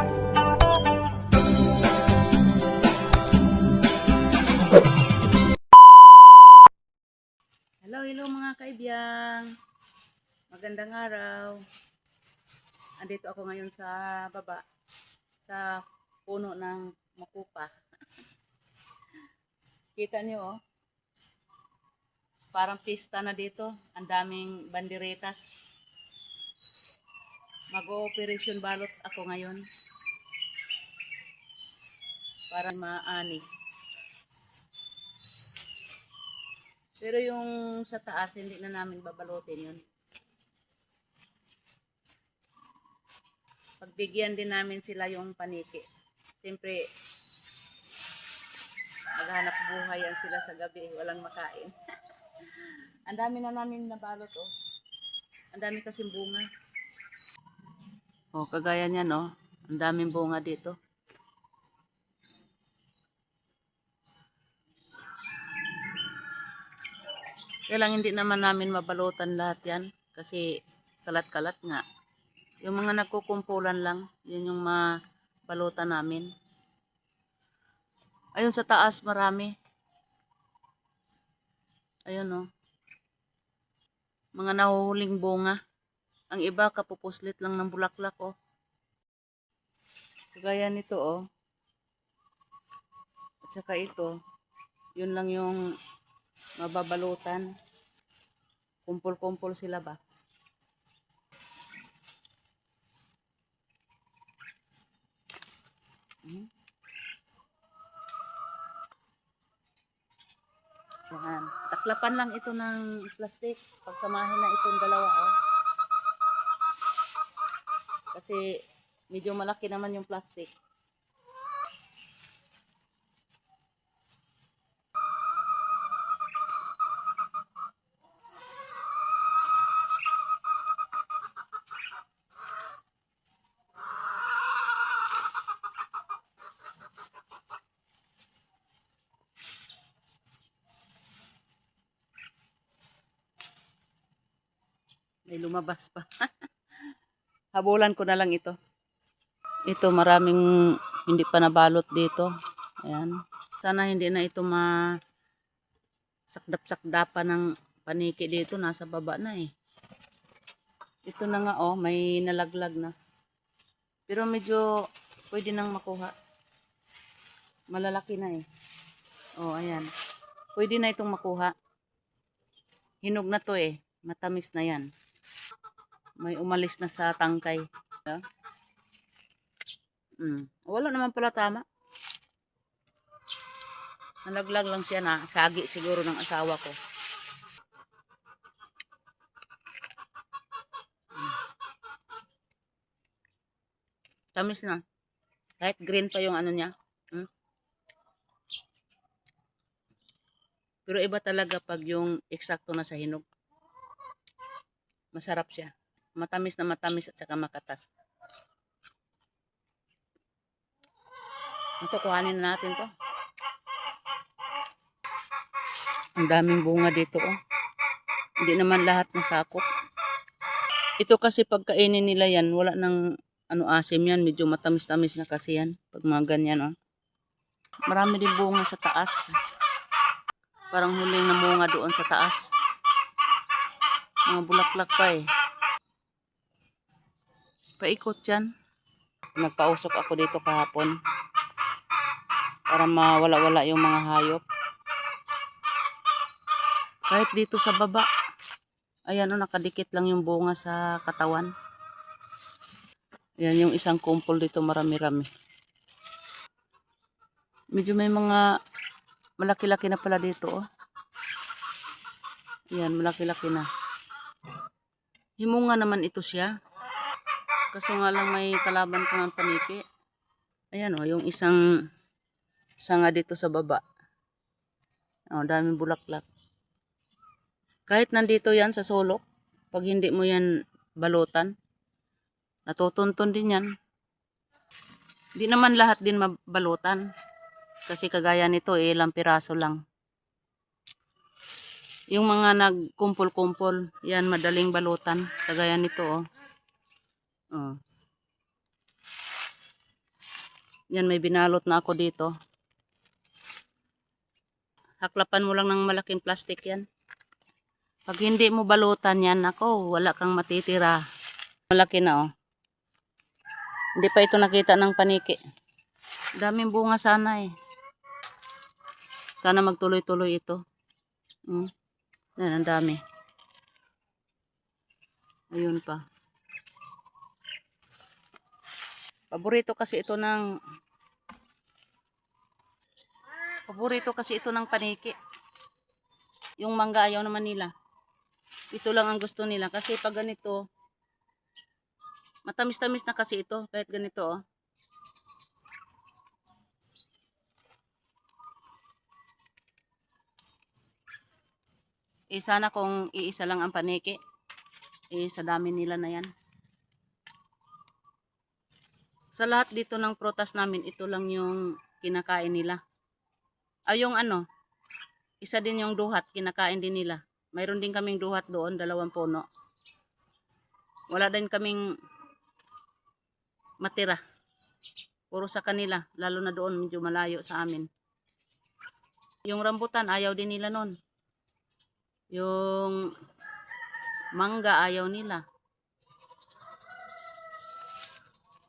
Hello mga kaibiyang. Magandang araw. Andito ako ngayon sa baba, sa puno ng makupa. Kita niyo oh, parang pista na dito. Ang daming banderetas. Mag-ooperation balot ako ngayon para maani. Pero yung sa taas, hindi na namin babalutin yun. Pagbigyan din namin sila yung paniki. Siyempre, maghanap buhay yan sila sa gabi. Walang makain. Ang dami na namin nabalot oh. Ang dami kasing bunga. Oh, kagaya niyan oh. Ang daming bunga dito. Kaya lang hindi naman namin mabalutan lahat yan. Kasi kalat-kalat nga. Yung mga nagkukumpulan lang, yun yung mabalutan namin. Ayun sa taas marami. Ayun oh. Mga nahuhuling bunga. Ang iba kapupuslit lang ng bulaklak oh. Kagaya nito oh. At saka ito, yun lang yung mababalutan. Kumpul-kumpul sila ba? Yan. Taklapan lang ito ng plastic. Pagsamahin na itong dalawa oh. Kasi medyo malaki naman yung plastic. May lumabas pa. Habulan ko na lang ito. Ito maraming hindi pa nabalot dito. Ayan. Sana hindi na ito sakdap-sakdapan ng paniki dito. Nasa baba na eh. Ito na nga oh, may nalaglag na. Pero medyo pwede nang makuha. Malalaki na eh. Oh, ayan. Pwede na itong makuha. Hinog na to eh. Matamis na yan. May umalis na sa tangkay. Wala naman pala tama. Nalaglag lang siya na. Sagi siguro ng asawa ko. Tamis na. Kahit green pa yung ano niya. Pero iba talaga pag yung eksakto na sa hinog. Masarap siya. Matamis na matamis at saka makatas. Ito, kuhanin na natin to. Ang daming bunga dito oh. Hindi naman lahat nasakop. Ito kasi pagkainin nila yan, wala nang asim yan. Medyo matamis-tamis na kasi yan. Pag mga ganyan oh. Marami din bunga sa taas. Parang huling na bunga doon sa taas. Mga bulaklak pa eh. Paikot yan. Nagpausok ako dito kahapon. Para mawala-wala yung mga hayop. Kahit dito sa baba. Ayan o, nakadikit lang yung bunga sa katawan. Ayan yung isang kumpol dito, marami-rami. Medyo may mga malaki-laki na pala dito oh. Ayan, malaki-laki na. Himunga naman ito siya. Kaso nga lang may kalaban ko ng paniki. Ayan o, yung isang sanga dito sa baba. O, daming bulaklak. Kahit nandito yan sa sulok, pag hindi mo yan balutan, natutuntun din yan. Di naman lahat din mabalutan. Kasi kagaya nito, ilang piraso lang. Yung mga nagkumpul-kumpul, yan madaling balutan. Kagaya nito oh. Oh. Yan, may binalot na ako dito. Haklapan mo lang ng malaking plastic yan. Pag hindi mo balutan yan, ako, wala kang matitira. Malaki na, oh. Hindi pa ito nakita ng paniki. Daming bunga sana eh. Sana magtuloy-tuloy ito. Yan, ang dami. Ayun pa. Paborito kasi ito ng paniki. Yung mangga ayaw naman nila. Ito lang ang gusto nila kasi pag ganito, matamis-tamis na kasi ito kahit ganito, oh. Sana kung iisa lang ang paniki, sa dami nila na yan. Sa lahat dito ng prutas namin, ito lang yung kinakain nila. Yung isa din yung duhat, kinakain din nila. Mayroon din kaming duhat doon, 2 puno. Wala din kaming matira. Puro sa kanila, lalo na doon medyo malayo sa amin. Yung rambutan, ayaw din nila nun. Yung mangga, ayaw nila.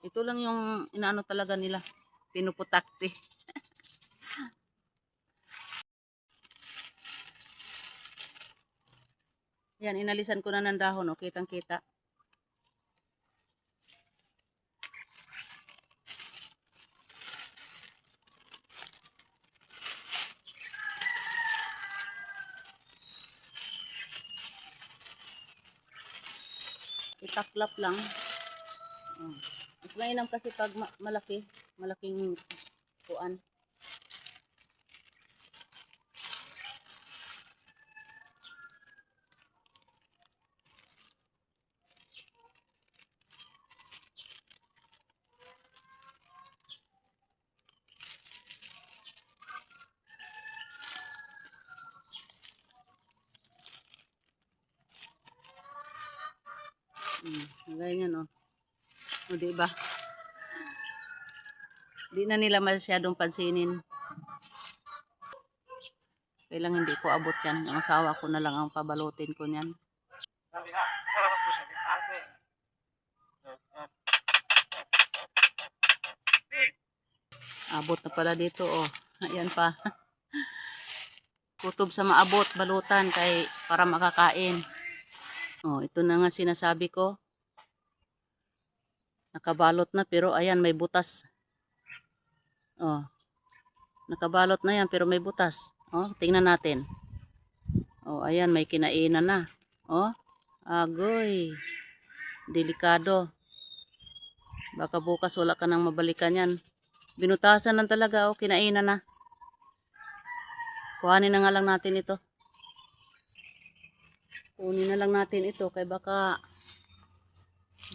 Ito lang yung inaano talaga nila. Pinuputakti. Yan, inalisan ko na ng dahon, oh. Kitang-kita. Itaklap lang. Mas mainam kasi pag malaking kuan. Ganyan, oh. O, diba? Di na nila masyadong pansinin. Kailang hindi ko abot yan. Ang asawa ko na lang ang pabalutin ko niyan. Abot na pala dito, oh. Ayan pa. Kutob sa maabot, balutan kay para makakain. Oh, ito na nga sinasabi ko. Nakabalot na pero ayan may butas. Oh. Nakabalot na yan pero may butas. Oh, tingnan natin. Oh, ayan may kinainan na. Oh, agoy. Delikado. Baka bukas wala ka nang mabalikan yan. Binutasan lang talaga, oh, kinainan na. Kuhanin na nga lang natin ito. Kunin na lang natin ito kay baka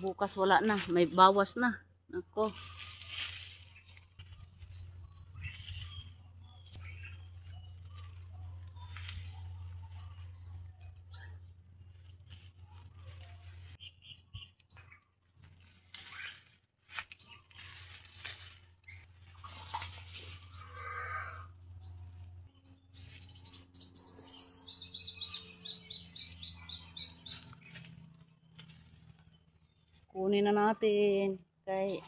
bukas wala na, may bawas na. Nako. Kunin na natin kay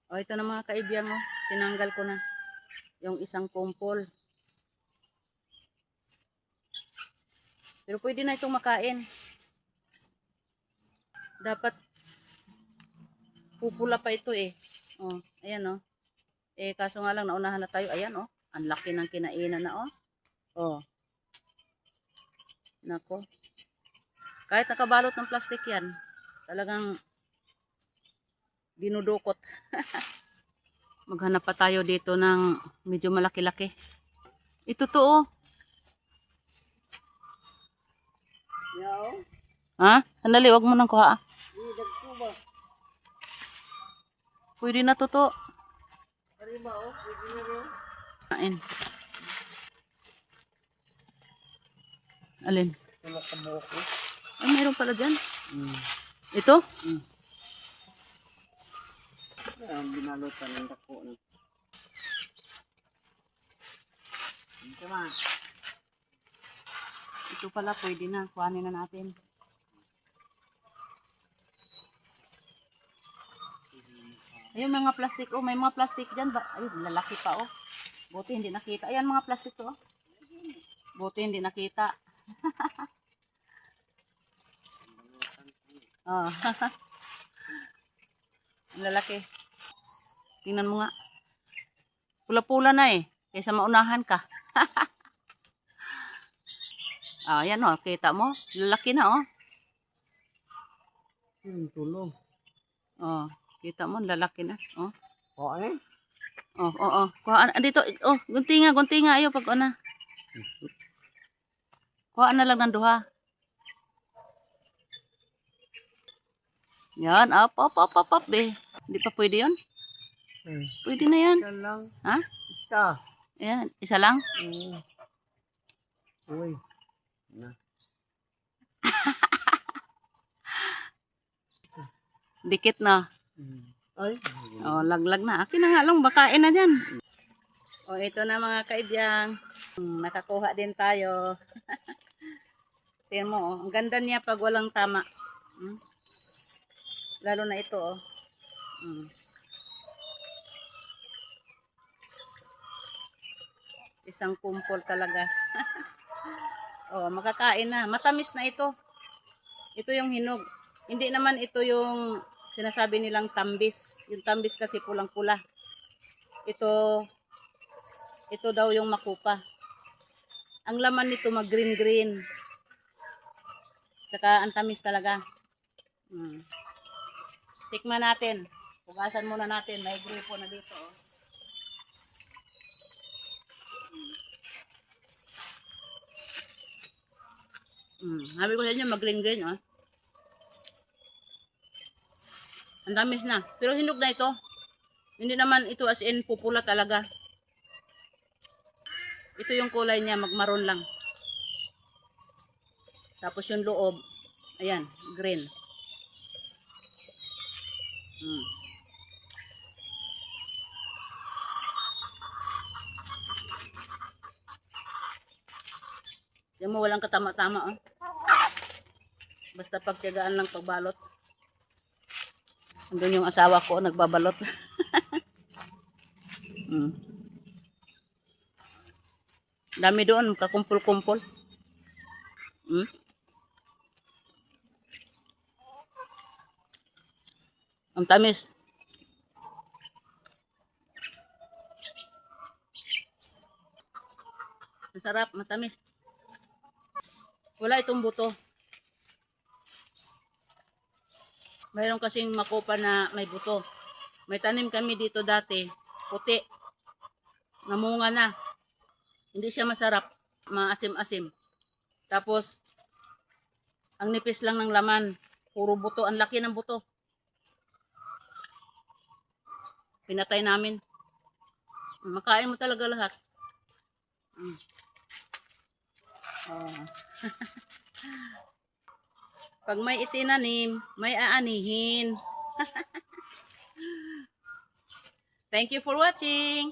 oh, ito na mga kaibiyang, oh. Tinanggal ko na yung isang kumpol. Pero pwede na itong makain. Dapat pupula pa ito eh. Oh, ayan, oh. Kaso nga lang naunahan na tayo. Ayan, oh. Ang laki ng kinainan na, oh. Oh. Nako. Kahit nakabalot ng plastic yan, talagang dinudukot. Maghanap pa tayo dito ng medyo malaki-laki. Ito to, oh. Ha? Sandali, wag mo nang kuha. Pwede na to to. Kain. Alin? Ay, meron pala dyan. Mm. Ito? Ang binalutan ng dako. Ito ma. Ito pala, pwede na. Kuhanin na natin. Ayun, mga plastic. Oh, may mga plastic dyan. Ayun, lalaki pa, oh. Buti hindi nakita. Ayan, mga plastic to, oh. Buti hindi nakita. Oh. Ang lalaki. Tingnan mo nga. Pula-pula na eh. Kaysa maunahan ka. Ah, yan oh. Kita mo? Lalaki na, oh. Tulong. Oh, kita mo, lalaki na. Oh. O eh? Oh, oh, oh. Kuha dito. Oh, guntinga, guntinga. Ayo, pag ana. Kuha na lang ng duha. Yan, up, up, up, up, up, be. Hindi pa pwede yun? Pwede na yan. Isa lang. Ha? Isa. Ayan, isa lang. Uy. Na. Dikit na. Ay. Oh, laglag na. Akin na nga lang, bakain na dyan. Oh, ito na mga kaibiyang. Nakakuha din tayo. Tingnan mo, oh. Ang ganda niya pag walang tama. Lalo na ito, oh. Isang kumpol talaga. Oh, makakain na. Matamis na ito. Ito yung hinog. Hindi naman ito yung sinasabi nilang tambis. Yung tambis kasi pulang-pula. Ito daw yung makupa. Ang laman nito mag-green-green. Tsaka ang tamis talaga. Tikman natin. Pugasan muna natin. May grupo na dito, oh. Sabi ko sa inyo, mag-green-green, oh. Ang tamis na. Pero hinog na ito. Hindi naman ito as in pupula talaga. Ito yung kulay niya, magmaroon lang. Tapos yung loob, ayan, green. Yung mo walang katama-tama, oh. Basta pagtiyagaan lang pagbalot. Andun yung asawa ko, nagbabalot. Dami doon, kakumpul-kumpul. Ang tamis. Masarap, matamis. Wala itong buto. Mayroon kasing makupa na may buto. May tanim kami dito dati, puti. Namunga na. Hindi siya masarap, maasim-asim. Tapos, ang nipis lang ng laman. Puro buto, ang laki ng buto. Pinatay namin. Makain mo talaga lahat. Pag may itinanim, may aanihin. Thank you for watching.